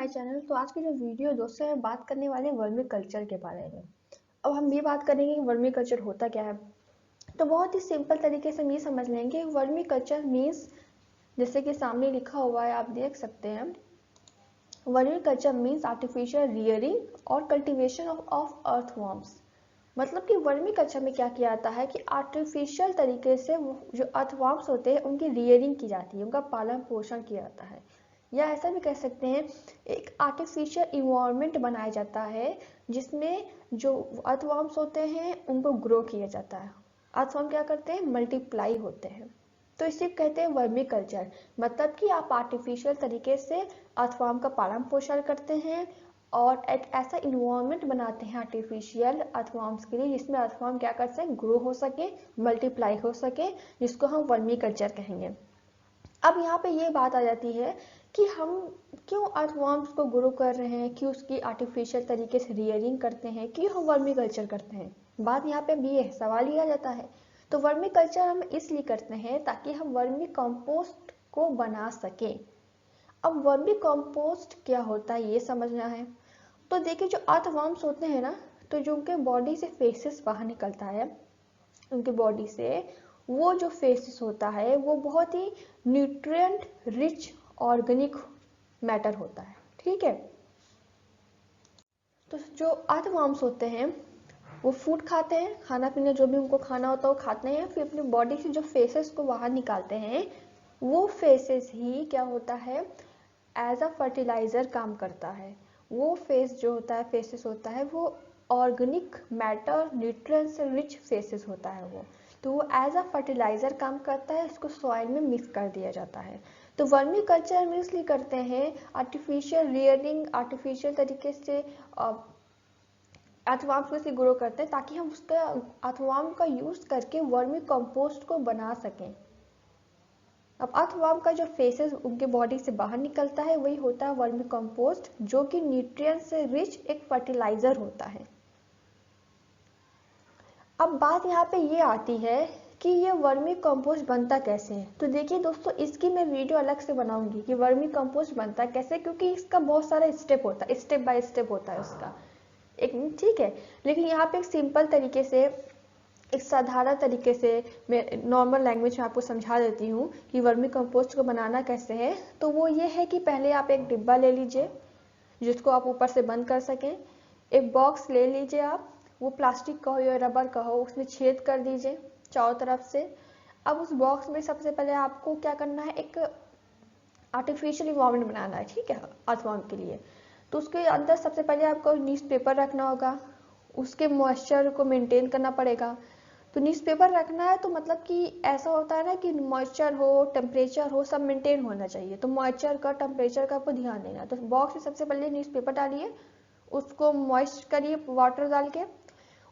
My channel. तो आज की जो वीडियो दोस्तों मैं बात करने वाले हैं वर्मी कल्चर के बारे में। अब हम ये बात करेंगे कि वर्मी कल्चर होता क्या है। तो बहुत ही सिंपल तरीके से हम ये समझ लेंगे वर्मी कल्चर मीन्स, जैसे कि सामने लिखा हुआ है आप देख सकते हैं, vermi culture means artificial rearing और कल्टीवेशन ऑफ अर्थवॉर्म्स। मतलब कि वर्मी कल्चर में क्या किया जाता है कि आर्टिफिशियल तरीके से जो अर्थवॉर्म्स होते हैं उनकी रियरिंग की जाती है, उनका पालन पोषण किया जाता है, या ऐसा भी कह सकते हैं एक आर्टिफिशियल इन्वायरमेंट बनाया जाता है जिसमें जो अर्थवॉर्म्स होते हैं उनको ग्रो किया जाता है। अर्थवॉर्म क्या करते हैं, मल्टीप्लाई होते हैं। तो इसे कहते हैं वर्मी कल्चर। मतलब कि आप आर्टिफिशियल तरीके से अर्थवॉर्म का पालन पोषण करते हैं और एक ऐसा इन्वायरमेंट बनाते हैं आर्टिफिशियल अर्थवॉर्म्स के लिए जिसमें अर्थवॉर्म क्या कर सके, ग्रो हो सके, मल्टीप्लाई हो सके, जिसको हम वर्मी कल्चर कहेंगे। अब यहाँ पे ये बात आ जाती है कि हम क्यों अर्थवॉर्म्स को ग्रो कर रहे हैं, क्यों उसकी आर्टिफिशियल तरीके से रियरिंग करते हैं, क्यों हम वर्मी कल्चर करते हैं। बात यहाँ पे भी है, सवाल ही आ जाता है। तो वर्मी कल्चर हम इसलिए करते हैं ताकि हम वर्मी कंपोस्ट को बना सकें। अब वर्मी कंपोस्ट क्या होता है ये समझना है। तो देखिए जो अर्थवॉर्म्स होते हैं ना, तो जो उनके बॉडी से फेसेस बाहर निकलता है, उनके बॉडी से वो जो फेसेस होता है वो बहुत ही न्यूट्रिएंट रिच ऑर्गेनिक मैटर होता है। ठीक है। तो जो अर्थवॉर्म्स होते हैं वो फूड खाते हैं, खाना पीना जो भी उनको खाना होता है वो खाते हैं, फिर अपनी बॉडी से जो फेसेस को बाहर निकालते हैं वो फेसेस ही क्या होता है, एज अ फर्टिलाइजर काम करता है। वो फेस जो होता है, फेसेस होता है, वो ऑर्गेनिक मैटर न्यूट्रिएंट से रिच फेसेस होता है वो। तो वो एज अ फर्टिलाइजर काम करता है, इसको सॉइल में मिक्स कर दिया जाता है। तो वर्मी कल्चर हम इसलिए करते हैं, आर्टिफिशियल रियरिंग, आर्टिफिशियल तरीके से अर्थवॉर्म्स को इसलिए ग्रो करते हैं ताकि हम उसका अर्थवॉर्म का यूज करके वर्मी कंपोस्ट को बना सकें। अब अर्थवॉर्म का जो फेसेस उनके बॉडी से बाहर निकलता है वही होता है वर्मी कंपोस्ट, जो कि न्यूट्रिएंट से रिच एक फर्टिलाइजर होता है। अब बात यहाँ पे ये आती है कि ये वर्मी कंपोस्ट बनता कैसे है। तो देखिए दोस्तों, इसकी मैं वीडियो अलग से बनाऊंगी कि वर्मी कंपोस्ट बनता कैसे, क्योंकि इसका बहुत सारा स्टेप होता है, स्टेप बाय स्टेप होता है उसका एक। ठीक है, लेकिन यहाँ पे एक सिंपल तरीके से, एक साधारण तरीके से मैं नॉर्मल लैंग्वेज में आपको समझा देती हूँ कि वर्मी कंपोस्ट को बनाना कैसे है। तो वो ये है कि पहले आप एक डिब्बा ले लीजिए जिसको आप ऊपर से बंद कर सकें। एक बॉक्स ले लीजिए आप, वो प्लास्टिक का हो या रबर का हो, उसमें छेद कर दीजिए चारों तरफ से। अब उस बॉक्स में सबसे पहले आपको क्या करना है, एक आर्टिफिशियल इन्वायरमेंट बनाना है। ठीक है, अर्थवॉर्म के लिए। तो उसके अंदर सबसे पहले आपको न्यूज़पेपर रखना होगा, उसके मॉइस्चर को मेंटेन करना पड़ेगा। तो न्यूज़पेपर रखना है तो मतलब कि ऐसा होता है ना कि मॉइस्चर हो, टेम्परेचर हो, सब मेंटेन होना चाहिए। तो मॉइस्चर का, टेम्परेचर का आपको ध्यान देना है। तो बॉक्स में सबसे पहले न्यूज़पेपर डालिए, उसको मॉइस्ट करिए वाटर डाल के,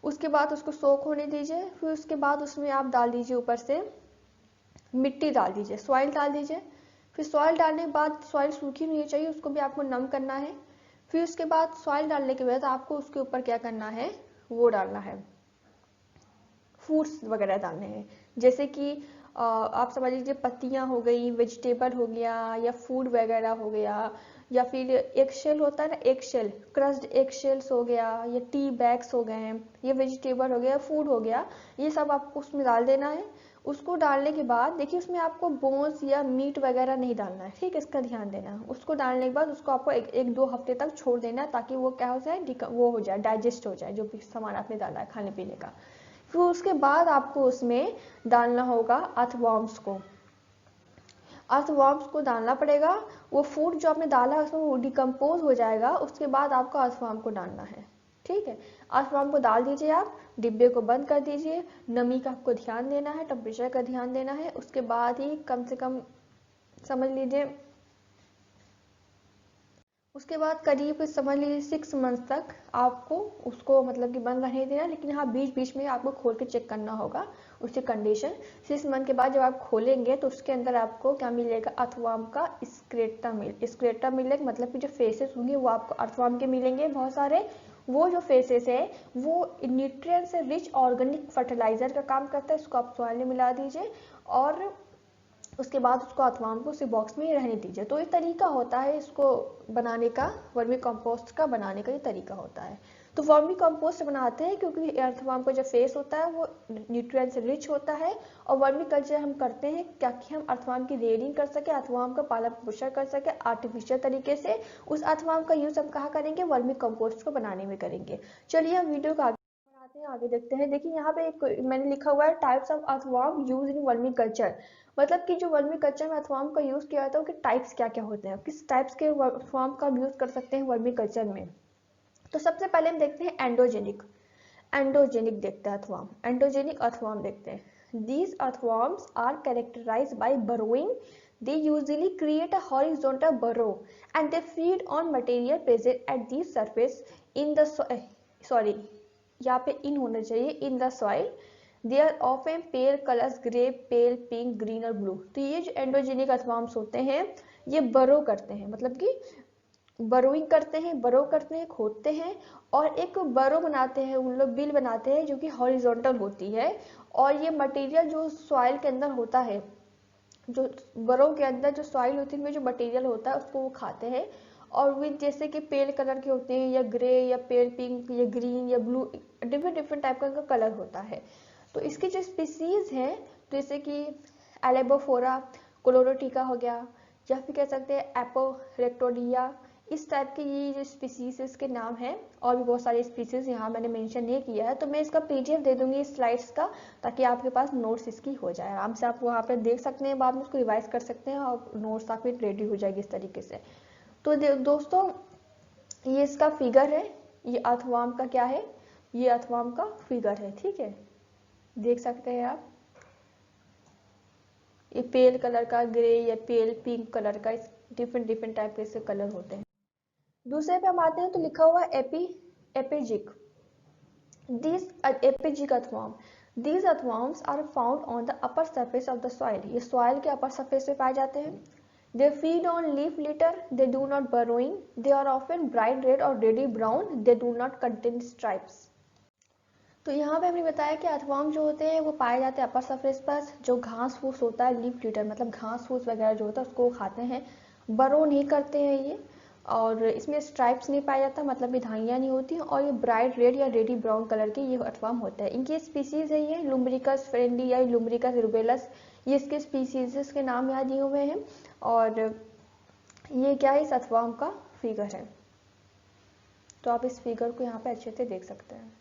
उसके बाद उसको सोक होने दीजिए। फिर उसके बाद उसमें आप डाल दीजिए ऊपर से मिट्टी डाल दीजिए, सॉइल डाल दीजिए। फिर सॉइल डालने के बाद, सॉइल सूखी नहीं चाहिए, उसको भी आपको नम करना है। फिर उसके बाद सॉइल डालने के बाद आपको उसके ऊपर क्या करना है, वो डालना है, फूड्स वगैरह डालने हैं। जैसे कि आप समझ लीजिए पत्तियां हो गई, वेजिटेबल हो गया, या फूड वगैरह हो गया, या फिर एक शेल होता है ना, एक शेल, क्रस्ड एक शेल्स हो गया, या टी बैग्स हो गए, ये वेजिटेबल हो गया, फूड हो गया, ये सब आपको उसमें डाल देना है। उसको डालने के बाद देखिए उसमें आपको बोन्स या मीट वगैरह नहीं डालना है। ठीक है, इसका ध्यान देना है। उसको डालने के बाद उसको आपको एक दो हफ्ते तक छोड़ देना है ताकि वो क्या हो जाए, वो हो जाए, डाइजेस्ट हो जाए जो भी सामान आपने डाला है खाने पीने का। फिर उसके बाद आपको उसमें डालना होगा अर्थवॉर्म्स को, अर्थवॉर्म्स को डालना पड़ेगा। वो फूड जो आपने डाला है उसमें वो डिकम्पोज हो जाएगा, उसके बाद आपको अर्थवॉर्म को डालना है। ठीक है, अर्थवॉर्म को डाल दीजिए, आप डिब्बे को बंद कर दीजिए। नमी का आपको ध्यान देना है, टेम्परेचर का ध्यान देना है। उसके बाद ही कम से कम समझ लीजिए, उसके बाद करीब समझ लीजिए 6 मंथ तक आपको उसको मतलब कि बंद रहने देना। लेकिन हाँ, बीच बीच में आपको खोल के चेक करना होगा उसकी कंडीशन। 6 मंथ के बाद जब आप खोलेंगे तो उसके अंदर आपको क्या मिलेगा, अर्थवॉर्म का स्क्लेटा मिलेगा। मतलब कि जो फेसेस होंगे वो आपको अर्थवॉर्म के मिलेंगे बहुत सारे। वो जो फेसेस है वो न्यूट्रिएंट से रिच ऑर्गेनिक फर्टिलाइजर का काम करता है, इसको आप सॉइल में मिला दीजिए। और उसके बाद उसको अथवाम को उसी बॉक्स में रहने दीजिए। तो ये तरीका होता है इसको बनाने का, वर्मी कंपोस्ट का बनाने का ये तरीका होता है। तो वर्मी कंपोस्ट बनाते हैं क्योंकि अर्थवाम का जो फेस होता है वो न्यूट्रिएंट से रिच होता है, और वर्मी कल्चर हम करते हैं ताकि हम अर्थवाम की रेडिंग कर सके, अर्थवाम का पालन पोषण कर सके आर्टिफिशियल तरीके से। उस अर्थवाम का यूज हम कहाँ करेंगे, वर्मी कंपोस्ट को बनाने में करेंगे। चलिए हम वीडियो का बढ़ाते हैं, आगे देखते हैं। देखिए यहाँ पे एक मैंने लिखा हुआ है types of अर्थवाम use in vermi culture. मतलब कि जो वर्मी कल्चर में अर्थवाम का यूज किया जाता है उसके टाइप्स क्या क्या होते हैं, किस टाइप्स के अर्थवाम का यूज कर सकते हैं वर्मी कल्चर में। तो सबसे पहले हम देखते हैं एंडोजेनिक। एंडोजेनिक देखते हैं अर्थवाम, एंडोजेनिक अर्थवाम देखते हैं। These earthworms are characterized by burrowing. They usually create a horizontal burrow and they feed on material present at the surface in the sorry यहाँ पे इन होना चाहिए, in the soil. They are often pale colours, grey, pale, pink, green और blue. तो ये जो endogenic अर्थवार्म्स होते हैं ये बरो करते हैं, मतलब कि बरोइंग करते हैं, बरो करते हैं, खोदते हैं और एक बरो बनाते हैं, उन लोग बिल बनाते हैं जो कि हॉरिजॉन्टल होती है। और ये मटेरियल जो सॉइल के अंदर होता है, जो बरो के अंदर जो सॉइल होती है, जो मटेरियल होता है उसको वो खाते हैं। और विथ जैसे कि पेल कलर के होते हैं, या ग्रे, या पेल पिंक, या ग्रीन, या ब्लू, डिफरेंट डिफरेंट टाइप का इनका कलर होता है। तो इसकी जो स्पीसीज हैं, जैसे कि एलेबोफोरा कोलोरोटिका हो गया, या फिर कह सकते हैं एपोरेक्टोडिया, इस टाइप के ये जो स्पीसीज के नाम हैं। और भी बहुत सारे स्पीसीज यहाँ मैंने मेंशन नहीं किया है, तो मैं इसका पीडीएफ दे दूंगी इस स्लाइड्स का, ताकि आपके पास नोट्स इसकी हो जाए आराम से। आप वहाँ पे देख सकते हैं, बाद में उसको रिवाइज कर सकते हैं और नोट्स आपकी रेडी हो जाएगी इस तरीके से। तो दोस्तों ये इसका फिगर है, ये अर्थवार्म का क्या है, ये अर्थवार्म का फिगर है, ठीक है, देख सकते हैं आप। ये पेल कलर का, ग्रे या पेल पिंक कलर का, डिफरेंट डिफरेंट टाइप के इसके कलर होते हैं। दूसरे पे हम आते हैं तो लिखा हुआ एपिजिक। These epigic earthworm. These earthworms are found on the upper surface of the soil. ये soil के upper surface पे पाए जाते हैं। They feed on leaf litter. They do not burrowing. They are often bright red or reddy brown. They do not contain stripes. तो यहाँ पे हमने बताया कि अर्थवर्म जो होते हैं वो पाए जाते हैं अपर सरफेस पर, जो घास फूस होता है, लीफ लिटर मतलब घास फूस वगैरह जो होता है उसको खाते हैं, बरो नहीं करते हैं ये, और इसमें स्ट्राइप्स नहीं पाया जाता, मतलब विधाइयाँ नहीं होती, और ये ब्राइट रेड या रेडी ब्राउन कलर के ये अर्थवर्म होता है। इनकी स्पीसीज है ये लुम्ब्रिकस फ्रेंडली या लुम्ब्रिकस रुबेलस, ये इसके स्पीसीज के नाम यहाँ दिए हुए हैं। और ये क्या है, इस अर्थवर्म का फिगर है। तो आप इस फिगर को यहाँ पे अच्छे से देख सकते हैं।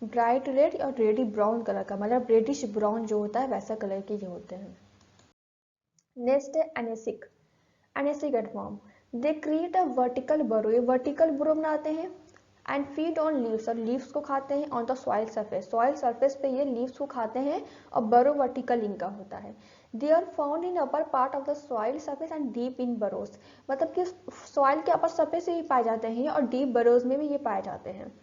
ब्राइट रेड और रेडी ब्राउन कलर का, मतलब रेडिश ब्राउन जो होता है वैसा कलर के ये होते हैं। नेक्स्ट है एनेसिक। एनेसिक एडवर्म, दे क्रिएट अ वर्टिकल बरो, ये वर्टिकल बरो बनाते हैं। एंड फीड ऑन लीव्स, और लीव्स को खाते हैं on the soil surface, soil surface पे ये लीव्स को खाते हैं, और बरो वर्टिकल इनका होता है। They are found in upper part of the soil surface and deep in burrows, मतलब कि सॉइल के अपर सरफेस से भी पाए जाते हैं और डीप बरोज में भी ये पाए जाते हैं।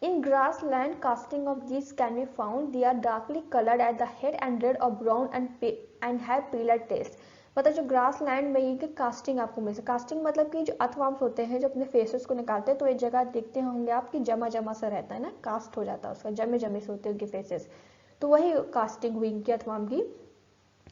In grassland, casting of these can be found. They are darkly colored at the head and red or brown and have paler tails. मतलब जो ग्रास लैंड में ये कास्टिंग आपको मिल सकती है। कास्टिंग मतलब कि जो अर्थवर्म्स होते हैं जो अपने फेसेस को निकालते हैं, तो एक जगह देखते होंगे आप कि जमा जमा सा रहता है ना, कास्ट हो जाता है उसका, जमे जमे से होते हैं उनके फेसेस, तो वही कास्टिंग हुई इनकी अर्थवर्म की।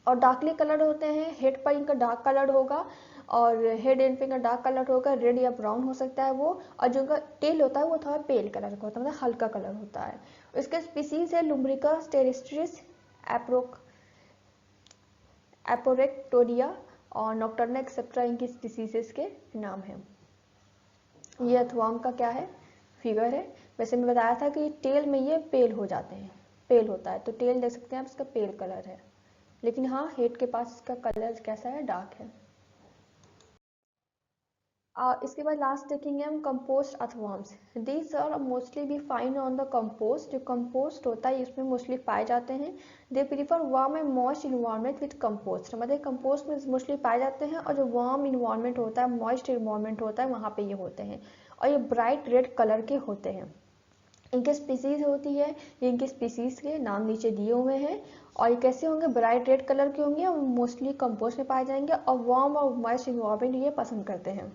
और डार्कली कलर्ड होते हैं, हेड पर इनका डार्क कलर्ड होगा, और हेड एंड पे का डार्क कलर होगा, रेड या ब्राउन हो सकता है वो, और जो उनका टेल होता है वो थोड़ा पेल कलर का होता है, मतलब हल्का कलर होता है। इसके स्पीसीज है लुम्ब्रिकस टेरेस्ट्रिस, एपोरेक्टोरिया और नॉक्टर्ना एक्सेट्रा, इनकी स्पीसीज के नाम है। ये अर्थवर्म का क्या है, फिगर है। वैसे मैं बताया था कि टेल में ये पेल हो जाते हैं, पेल होता है, तो टेल देख सकते हैं आप, इसका पेल कलर है, लेकिन हाँ हेड के पास इसका कलर कैसा है, डार्क है। इसके बाद लास्ट देखेंगे हम compost earthworms. These are mostly be find on the compost, जो कंपोस्ट होता है इसमें मोस्टली पाए जाते हैं। They prefer warm and moist environment with compost, मतलब कंपोस्ट में मोस्टली पाए जाते हैं, और जो वार्म इन्वायरमेंट होता है, मॉइस्ट इन्वायरमेंट होता है, वहाँ पे ये होते हैं, और ये ब्राइट रेड कलर के होते हैं। इनके स्पीसीज होती है, ये इनके स्पीसीज के नाम नीचे दिए हुए हैं, और ये कैसे होंगे, ब्राइट रेड कलर के होंगे, और मोस्टली कंपोस्ट में पाए जाएंगे, और वार्म और मॉइस्ट इन्वायरमेंट ये पसंद करते हैं।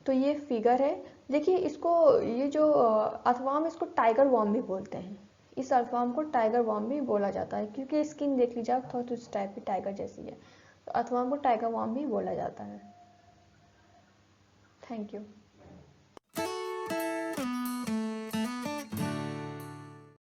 तो ये फिगर है, देखिए इसको, ये जो अर्थवर्म इसको टाइगर वर्म भी बोलते हैं। इस अर्थवर्म को टाइगर वर्म भी बोला जाता है क्योंकि स्किन देख लीजिए आप, थोड़ा इस टाइप की टाइगर जैसी है, तो अर्थवर्म को टाइगर वर्म भी बोला जाता है। Thank you.